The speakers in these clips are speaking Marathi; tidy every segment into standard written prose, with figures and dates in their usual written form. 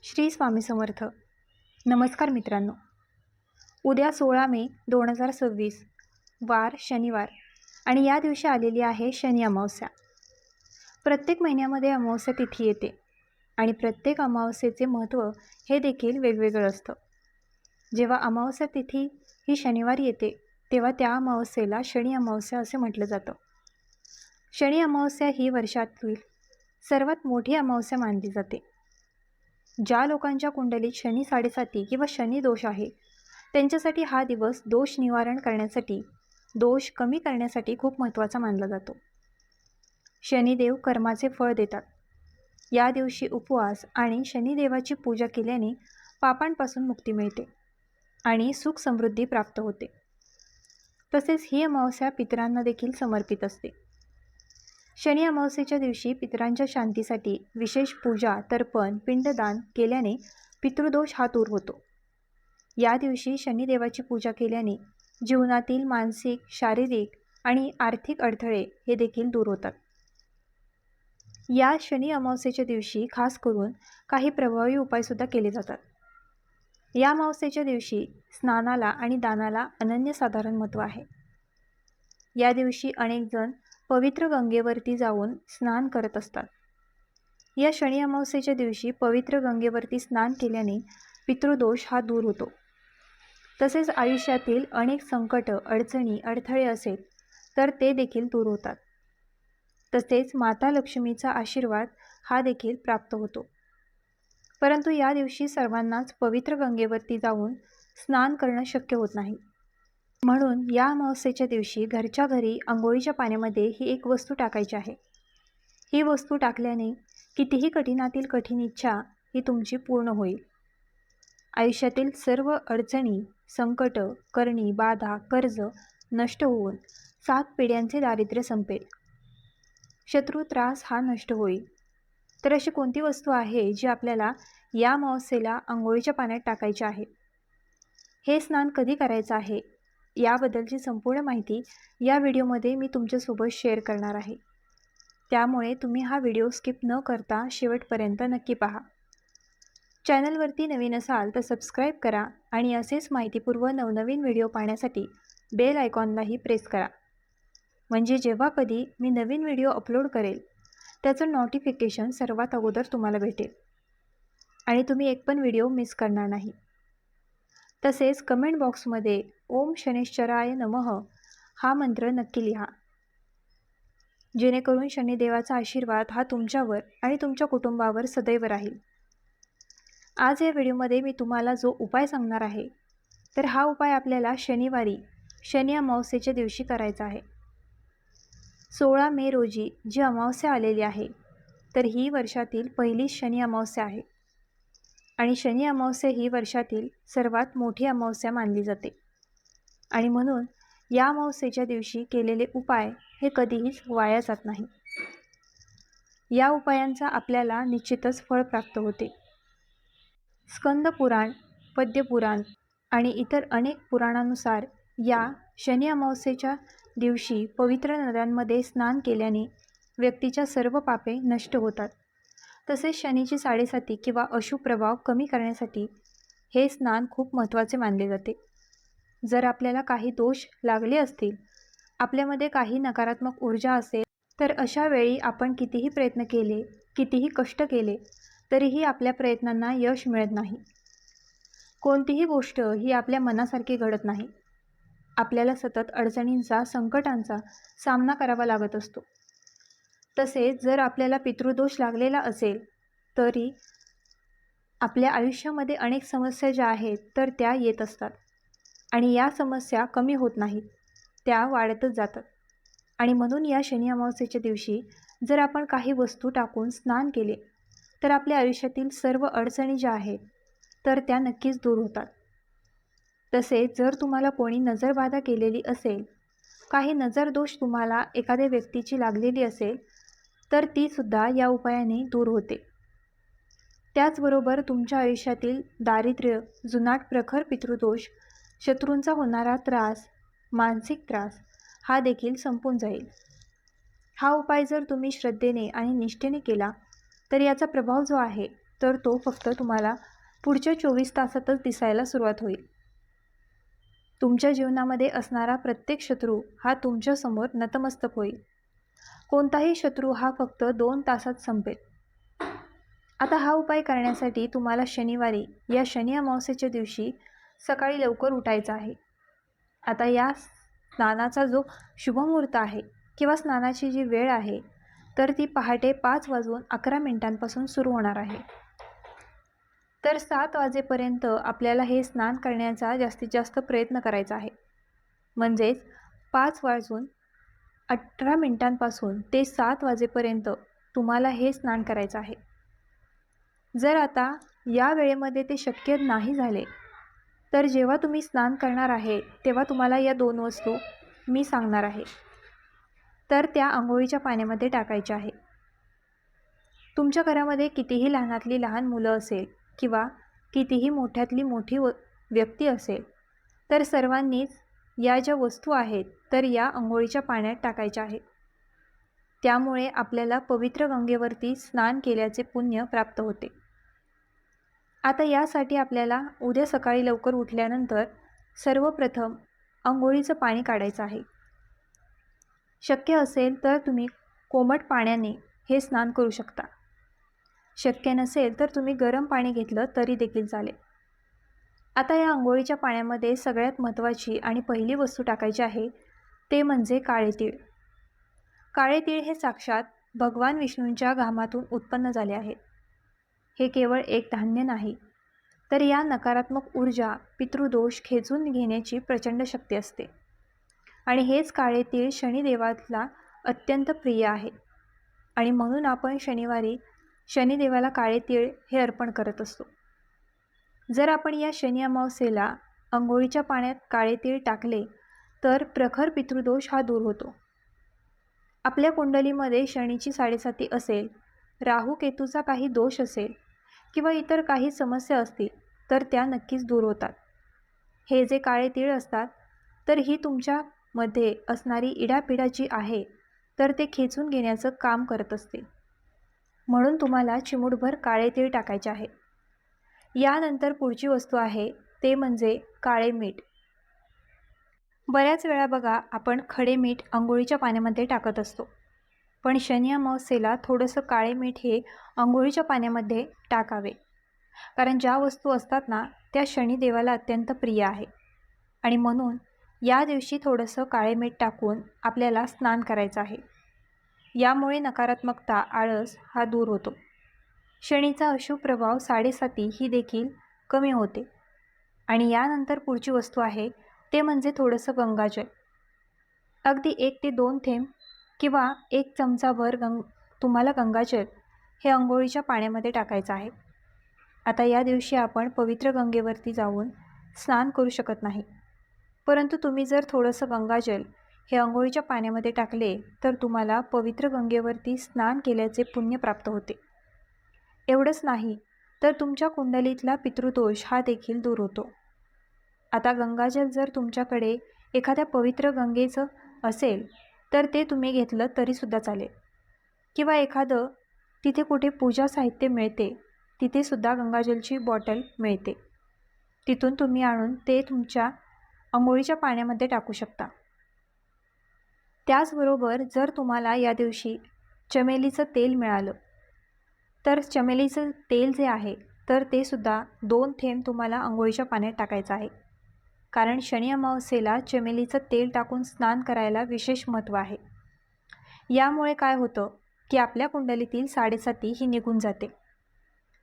श्री स्वामी समर्थ. नमस्कार मित्रांनो. उद्या 16 मे 2026 वार शनिवार आणि या दिवशी आलेली आहे शनी अमावस्या. प्रत्येक महिन्यामध्ये अमावस्या तिथी येते आणि प्रत्येक अमावस्येचे महत्त्व हे देखील वेगवेगळं असतं. जेव्हा अमावस्या तिथी ही शनिवारी येते तेव्हा त्या अमावस्येला शनी अमावस्या असे म्हटलं जातं. शनी अमावस्या ही वर्षातील सर्वात मोठी अमावस्या मानली जाते. ज्या लोकांच्या कुंडलीत शनी 7.5 किंवा शनी दोष आहे त्यांच्यासाठी हा दिवस दोष निवारण करण्यासाठी, दोष कमी करण्यासाठी खूप महत्त्वाचा मानला जातो. शनिदेव कर्माचे फळ देतात. या दिवशी उपवास आणि शनिदेवाची पूजा केल्याने पापांपासून मुक्ती मिळते आणि सुख समृद्धी प्राप्त होते. तसेच ही अमावस्या पितरांना देखील समर्पित असते. शनी अमावस्येच्या दिवशी पितरांच्या शांतीसाठी विशेष पूजा, तर्पण, पिंडदान केल्याने पितृदोष हा दूर होतो. या दिवशी शनिदेवाची पूजा केल्याने जीवनातील मानसिक, शारीरिक आणि आर्थिक अडथळे हे देखील दूर होतात. या शनी अमावस्येच्या दिवशी खास करून काही प्रभावी उपायसुद्धा केले जातात. या अमावस्येच्या दिवशी स्नानाला आणि दानाला अनन्यसाधारण महत्त्व आहे. या दिवशी अनेक जण पवित्र गंगेवरती जाऊन स्नान करत असतात. या शनी अमावस्येच्या दिवशी पवित्र गंगेवरती स्नान केल्याने पितृदोष हा दूर होतो. तसेच आयुष्यातील अनेक संकट, अडचणी, अडथळे असेल तर ते देखील दूर होतात. तसेच माता लक्ष्मीचा आशीर्वाद हा देखील प्राप्त होतो. परंतु या दिवशी सर्वांनाच पवित्र गंगेवरती जाऊन स्नान करणं शक्य होत नाही. म्हणून या अमावस्येच्या दिवशी घरच्या घरी अंघोळीच्या पाण्यामध्ये ही एक वस्तू टाकायची आहे. ही वस्तू टाकल्याने कितीही कठीणातील कठीण इच्छा ही तुमची पूर्ण होईल. आयुष्यातील सर्व अडचणी, संकट, करणी, बाधा, कर्ज नष्ट होऊन 7 पिढ्यांचे दारिद्र्य संपेल. शत्रू त्रास हा नष्ट होईल. तर अशी कोणती वस्तू आहे जी आपल्याला या अमावस्येला अंघोळीच्या पाण्यात टाकायची आहे? हे स्नान कधी करायचं आहे याबद्दलची संपूर्ण माहिती या व्हिडिओमध्ये मी तुमच्यासोबत शेअर करणार आहे. त्यामुळे तुम्ही हा व्हिडिओ स्किप न करता शेवटपर्यंत नक्की पहा. चॅनलवरती नवीन असाल तर सबस्क्राईब करा आणि असेच माहितीपूर्ण नवनवीन व्हिडिओ पाहण्यासाठी बेल आयकॉनलाही प्रेस करा. म्हणजे जेव्हा कधी मी नवीन व्हिडिओ अपलोड करेल त्याचं नोटिफिकेशन सर्वात अगोदर तुम्हाला भेटेल आणि तुम्ही एक पण व्हिडिओ मिस करणार नाही. तसेच कमेंट बॉक्समध्ये ओम शनेश्चराय नमः हा मंत्र नक्की लिहा, जेणेकरून शनिदेवाचा आशीर्वाद हा तुमच्यावर आणि तुमच्या कुटुंबावर सदैव राहील. आज या व्हिडिओमध्ये मी तुम्हाला जो उपाय सांगणार आहे तर हा उपाय आपल्याला शनिवारी शनी अमावस्येच्या दिवशी करायचा आहे. 16 मे रोजी जी अमावस्या आलेली आहे तर ही वर्षातील पहिली शनी अमावस्या आहे आणि शनी अमावस्या ही वर्षातील सर्वात मोठी अमावस्या मानली जाते आणि म्हणून या अमावस्येच्या दिवशी केलेले उपाय हे कधीच वाया जात नाही. या उपायांचा आपल्याला निश्चितच फळ प्राप्त होते. स्कंद पुराण, पद्यपुराण आणि इतर अनेक पुराणानुसार या शनी अमावस्येच्या दिवशी पवित्र नद्यांमध्ये स्नान केल्याने व्यक्तीच्या सर्व पापे नष्ट होतात. तसेच शनीची 7.5 किंवा अशुभ प्रभाव कमी करण्यासाठी हे स्नान खूप महत्त्वाचे मानले जाते. जर आपल्याला काही दोष लागले असतील, आपल्यामध्ये काही नकारात्मक ऊर्जा असेल तर अशा वेळी आपण कितीही प्रयत्न केले, कितीही कष्ट केले तरीही आपल्या प्रयत्नांना यश मिळत नाही. कोणतीही गोष्ट ही आपल्या मनासारखी घडत नाही. आपल्याला सतत अडचणींचा, संकटांचा सामना करावा लागत असतो. तसेच जर आपल्याला पितृदोष लागलेला असेल तरी आपल्या आयुष्यामध्ये अनेक समस्या ज्या आहेत तर त्या येत असतात आणि या समस्या कमी होत नाहीत, त्या वाढतच जातात. आणि म्हणून या शनी अमावस्येच्या दिवशी जर आपण काही वस्तू टाकून स्नान केले तर आपल्या आयुष्यातील सर्व अडचणी ज्या आहेत तर त्या नक्कीच दूर होतात. तसेच जर तुम्हाला कोणी नजरबाधा केलेली असेल, काही नजरदोष तुम्हाला एखाद्या व्यक्तीची लागलेली असेल तर तीसुद्धा या उपायाने दूर होते. त्याचबरोबर तुमच्या आयुष्यातील दारिद्र्य, जुनाट प्रखर पितृदोष, शत्रूंचा होणारा त्रास, मानसिक त्रास हा देखील संपून जाईल. हा उपाय जर तुम्ही श्रद्धेने आणि निष्ठेने केला तर याचा प्रभाव जो आहे तर तो फक्त तुम्हाला पुढच्या 24 तासातच दिसायला सुरुवात होईल. तुमच्या जीवनामध्ये असणारा प्रत्येक शत्रू हा तुमच्यासमोर नतमस्तक होईल. कोणताही शत्रू हा फक्त 2 तासात संपेल. आता हा उपाय करण्यासाठी तुम्हाला शनिवारी या शनी अमावस्येच्या दिवशी सकाळी लवकर उठायचं आहे. आता या स्नानाचा जो शुभमुहूर्त आहे किंवा स्नानाची जी वेळ आहे तर ती पहाटे 5:11 सुरू होणार आहे. तर 7 वाजेपर्यंत आपल्याला हे स्नान करण्याचा जास्तीत जास्त प्रयत्न करायचा आहे. म्हणजेच 5:18 ते 7 वाजेपर्यंत तुम्हाला हे स्नान करायचं आहे. जर आता या वेळेमध्ये ते शक्य नाही झाले तर जेव्हा तुम्ही स्नान करणार आहे तेव्हा तुम्हाला या 2 वस्तू मी सांगणार आहे तर त्या अंघोळीच्या पाण्यामध्ये टाकायच्या आहे. तुमच्या घरामध्ये कितीही लहानातली लहान मुलं असेल किंवा कितीही मोठ्यातली मोठी व्यक्ती असेल तर सर्वांनीच या ज्या वस्तू आहेत तर या अंघोळीच्या पाण्यात टाकायच्या आहेत. त्यामुळे आपल्याला पवित्र गंगेवरती स्नान केल्याचे पुण्य प्राप्त होते. आता यासाठी आपल्याला उद्या सकाळी लवकर उठल्यानंतर सर्वप्रथम अंघोळीचं पाणी काढायचं आहे. शक्य असेल तर तुम्ही कोमट पाण्याने हे स्नान करू शकता. शक्य नसेल तर तुम्ही गरम पाणी घेतलं तरी देखील चालेल. आता या अंघोळीच्या पाण्यामध्ये सगळ्यात महत्त्वाची आणि पहिली वस्तू टाकायची आहे ते म्हणजे काळे तीळ. काळे तीळ हे साक्षात भगवान विष्णूंच्या घामातून उत्पन्न झाले आहेत. हे केवळ एक धान्य नाही तर या नकारात्मक ऊर्जा, पितृदोष खेचून घेण्याची प्रचंड शक्ती असते. आणि हेच काळे तीळ शनिदेवाला अत्यंत प्रिय आहे आणि म्हणून आपण शनिवारी शनिदेवाला काळे तीळ हे अर्पण करत असतो. जर आपण या शनी अमावस्येला अंघोळीच्या पाण्यात काळे तीळ टाकले तर प्रखर पितृदोष हा दूर होतो. आपल्या कुंडलीमध्ये शनीची 7.5 असेल, राहू केतूचा काही दोष असेल किंवा इतर काही समस्या असतील तर त्या नक्कीच दूर होतात. हे जे काळे तीळ असतात तर ही तुमच्यामध्ये असणारी इडापिडा जी आहे तर ते खेचून घेण्याचं काम करत असते. म्हणून तुम्हाला चिमूटभर काळे तीळ टाकायचे आहे. यानंतर पुढची वस्तू आहे ते म्हणजे काळे मीठ. बऱ्याच वेळा बघा आपण खडे मीठ अंघोळीच्या पाण्यामध्ये टाकत असतो, पण शनी अमावस्येला थोडंसं काळे मीठ हे अंघोळीच्या पाण्यामध्ये टाकावे. कारण ज्या वस्तू असतात ना त्या शनिदेवाला अत्यंत प्रिय आहे आणि म्हणून या दिवशी थोडंसं काळे मीठ टाकून आपल्याला स्नान करायचं आहे. यामुळे नकारात्मकता, आळस हा दूर होतो. शनीचा अशुभ प्रभाव 7.5 ही देखील कमी होते. आणि यानंतर पुढची वस्तू आहे ते म्हणजे थोडंसं गंगाजल. अगदी 1 ते 2 थेंब किंवा 1 चमचाभर तुम्हाला गंगाजल हे अंघोळीच्या पाण्यामध्ये टाकायचं आहे. आता या दिवशी आपण पवित्र गंगेवरती जाऊन स्नान करू शकत नाही, परंतु तुम्ही जर थोडंसं गंगाजल हे अंघोळीच्या पाण्यामध्ये टाकले तर तुम्हाला पवित्र गंगेवरती स्नान केल्याचे पुण्य प्राप्त होते. एवढंच नाही तर तुमच्या कुंडलीतला पितृदोष हा देखील दूर होतो. आता गंगाजल जर तुमच्याकडे एखाद्या पवित्र गंगेचं असेल तर ते तुम्ही घेतलं तरीसुद्धा चालेल, किंवा एखादं तिथे कुठे पूजा साहित्य मिळते तिथेसुद्धा गंगाजलची बॉटल मिळते, तिथून तुम्ही आणून ते तुमच्या अंघोळीच्या पाण्यामध्ये टाकू शकता. त्याचबरोबर जर तुम्हाला या दिवशी चमेलीचं तेल मिळालं तर चमेलीचं तेल जे आहे तर ते सुद्धा 2 थेंब तुम्हाला अंघोळीच्या पाण्यात टाकायचं आहे. कारण शनी अमावस्येला चमेलीचं तेल टाकून स्नान करायला विशेष महत्त्व आहे. यामुळे काय होतं की आपल्या कुंडलीतील 7.5 ही निघून जाते.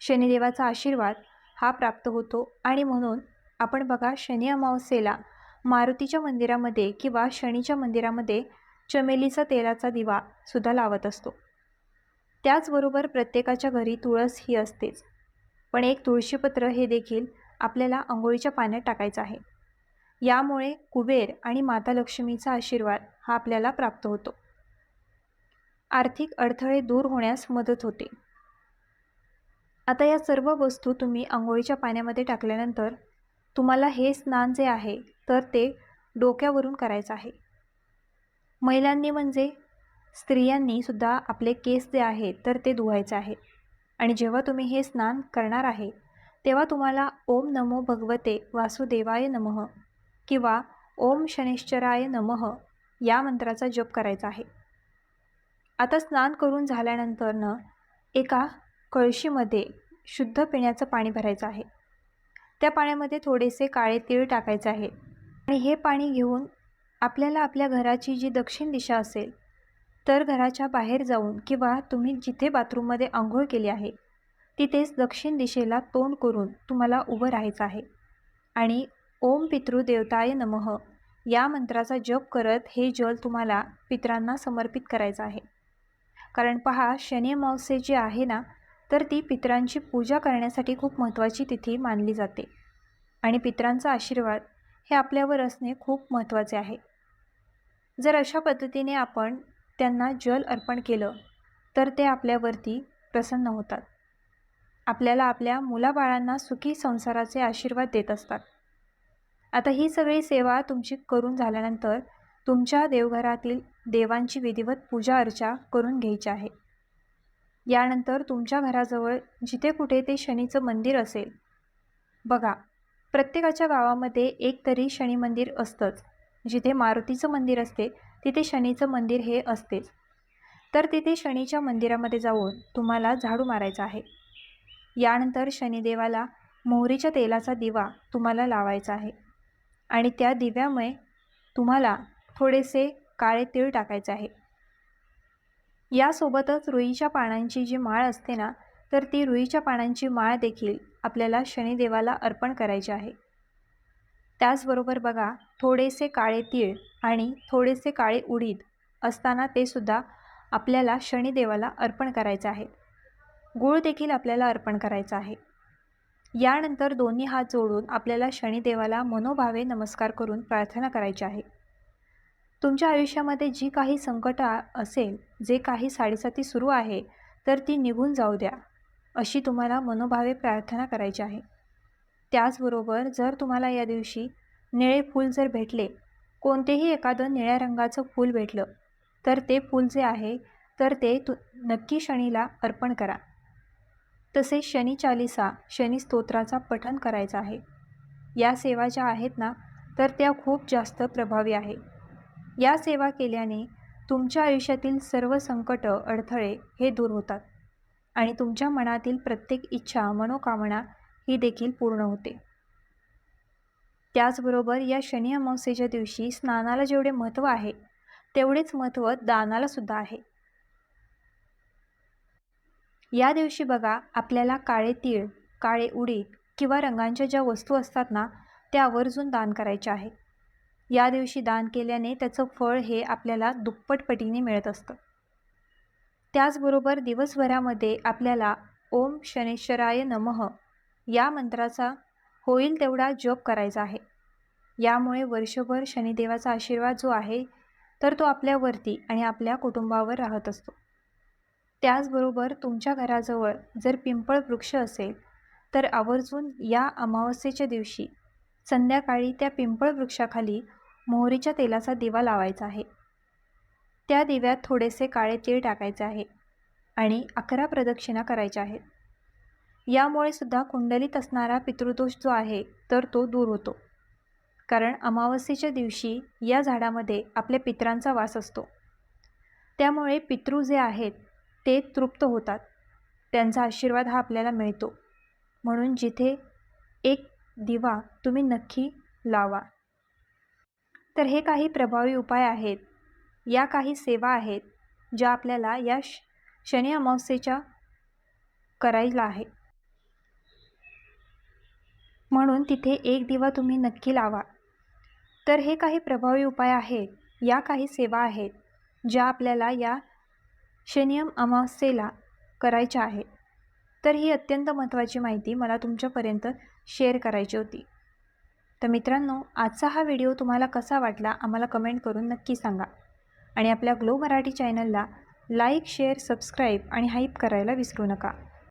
शनिदेवाचा आशीर्वाद हा प्राप्त होतो आणि म्हणून आपण बघा शनी अमावस्येला मारुतीच्या मंदिरामध्ये किंवा शनीच्या मंदिरामध्ये चमेलीचा तेलाचा दिवा सुद्धा लावत असतो. त्याचबरोबर प्रत्येकाच्या घरी तुळस ही असतेच, पण एक तुळशीपत्र हे देखील आपल्याला अंघोळीच्या पाण्यात टाकायचं आहे. यामुळे कुबेर आणि माता लक्ष्मीचा आशीर्वाद हा आपल्याला प्राप्त होतो. आर्थिक अडथळे दूर होण्यास मदत होते. आता या सर्व वस्तू तुम्ही अंघोळीच्या पाण्यामध्ये टाकल्यानंतर तुम्हाला हे स्नान जे आहे तर ते डोक्यावरून करायचं आहे. महिलांनी म्हणजे स्त्रियांनी सुद्धा आपले केस जे आहेत तर ते धुवायचे आहे. आणि जेव्हा तुम्ही हे स्नान करणार आहे तेव्हा तुम्हाला ओम नमो भगवते वासुदेवाय नमः किंवा ओम शनैश्चराय नमः या मंत्राचा जप करायचा आहे. आता स्नान करून झाल्यानंतर एका कळशीमध्ये शुद्ध पिण्याचं पाणी भरायचं आहे. त्या पाण्यामध्ये थोडेसे काळे तीळ टाकायचे आहे आणि हे पाणी घेऊन आपल्याला आपल्या घराची जी दक्षिण दिशा असेल तर घराच्या बाहेर जाऊन किंवा तुम्ही जिथे बाथरूममध्ये अंघोळ केली आहे तिथेच दक्षिण दिशेला तोंड करून तुम्हाला उभं राहायचं आहे आणि ओम पितृदेवताय नमः या मंत्राचा जप करत हे जल तुम्हाला पितरांना समर्पित करायचं आहे. कारण पहा, शनी अमावस्या जी आहे ना, तर ती पितरांची पूजा करण्यासाठी खूप महत्त्वाची तिथी मानली जाते आणि पितरांचा आशीर्वाद हे आपल्यावर असणे खूप महत्त्वाचे आहे. जर अशा पद्धतीने आपण त्यांना जल अर्पण केलं तर ते आपल्यावरती प्रसन्न होतात. आपल्याला आपल्या मुलाबाळांना सुखी संसाराचे आशीर्वाद देत असतात. आता ही सगळी सेवा तुमची करून झाल्यानंतर तुमच्या देवघरातील देवांची विधिवत पूजा अर्चा करून घ्यायची आहे. यानंतर तुमच्या घराजवळ जिथे कुठे ते शनीचं मंदिर असेल, बघा प्रत्येकाच्या गावामध्ये एक तरी शनी मंदिर असतंच. जिथे मारुतीचं मंदिर असते तिथे शनीचं मंदिर हे असतेच. तर तिथे शनीच्या मंदिरामध्ये जाऊन तुम्हाला झाडू मारायचा आहे. यानंतर शनिदेवाला मोहरीच्या तेलाचा दिवा तुम्हाला लावायचा आहे आणि त्या दिव्यामुळे तुम्हाला थोडेसे काळे तीळ टाकायचे आहे. यासोबतच रुईच्या पानांची जी माळ असते ना, तर ती रुईच्या पानांची माळ देखील आपल्याला शनिदेवाला अर्पण करायची आहे. त्याचबरोबर बघा, थोडेसे काळे तीळ आणि थोडेसे काळे उडीद असताना ते सुद्धा आपल्याला शनिदेवाला अर्पण करायचे आहे. गूळ देखील आपल्याला अर्पण करायचा आहे. यानंतर दोन्ही हात जोडून आपल्याला शनिदेवाला मनोभावे नमस्कार करून प्रार्थना करायची आहे. तुमच्या आयुष्यामध्ये जी काही संकट असेल, जे काही साडेसाती सुरू आहे, तर ती निघून जाऊ द्या, अशी तुम्हाला मनोभावे प्रार्थना करायची आहे. त्याचबरोबर जर तुम्हाला या दिवशी निळे फूल जर भेटले, कोणतेही एखादं निळ्या रंगाचं फूल भेटलं, तर ते फूल जे आहे तर ते नक्की शनीला अर्पण करा. तसेच शनी चालीसा, शनी स्तोत्राचा पठण करायचा आहे. या सेवा ज्या आहेत ना, तर त्या खूप जास्त प्रभावी आहे. या सेवा केल्याने तुमच्या आयुष्यातील सर्व संकट, अडथळे हे दूर होतात आणि तुमच्या मनातील प्रत्येक इच्छा, मनोकामना ही देखील पूर्ण होते. त्याचबरोबर या शनी अमावस्येच्या दिवशी स्नानाला जेवढे महत्त्व आहे तेवढेच महत्त्व दानाला सुद्धा आहे. या दिवशी बघा, आपल्याला काळे तीळ, काळे उडीद किंवा रंगांच्या ज्या वस्तू असतात ना, त्या आवर्जून दान करायच्या आहे. या दिवशी दान केल्याने त्याचं फळ हे आपल्याला दुप्पट पटीने मिळत असतं. त्याचबरोबर दिवसभरामध्ये आपल्याला ओम शनैश्चराय नमः या मंत्राचा होईल तेवढा जप करायचा आहे. यामुळे वर्षभर शनिदेवाचा आशीर्वाद जो आहे तर तो आपल्यावरती आणि आपल्या कुटुंबावर राहत असतो. त्याचबरोबर तुमच्या घराजवळ जर पिंपळ वृक्ष असेल तर आवर्जून या अमावस्येच्या दिवशी संध्याकाळी त्या पिंपळ वृक्षाखाली मोहरीच्या तेलाचा दिवा लावायचा आहे. त्या दिव्यात थोडेसे काळे तीळ टाकायचे आहे आणि 11 प्रदक्षिणा करायच्या आहेत. यामुळे सुद्धा कुंडलीत असणारा पितृदोष जो आहे तर तो दूर होतो. कारण अमावस्येच्या दिवशी या झाडामध्ये आपल्या पितरांचा वास असतो. त्यामुळे पितृ जे आहेत ते तृप्त होतात, त्यांचा आशीर्वाद हा आपल्याला मिळतो. म्हणून जिथे एक दिवा तुम्ही नक्की लावा. तर हे काही प्रभावी उपाय आहेत, या काही सेवा आहेत ज्या आपल्याला या शनी अमावस्येच्या करायला आहे. म्हणून तिथे एक दिवा तुम्ही नक्की लावा. तर हे काही प्रभावी उपाय आहेत, या काही सेवा आहेत ज्या आपल्याला या शनी अमावस्येला करायच्या आहेत. तर ही अत्यंत महत्त्वाची माहिती मला तुमच्यापर्यंत शेअर करायची होती. तर मित्रांनो, आजचा हा व्हिडिओ तुम्हाला कसा वाटला आम्हाला कमेंट करून नक्की सांगा आणि आपल्या ग्लो मराठी चॅनलला लाईक, शेअर, सबस्क्राईब आणि हाईप करायला विसरू नका.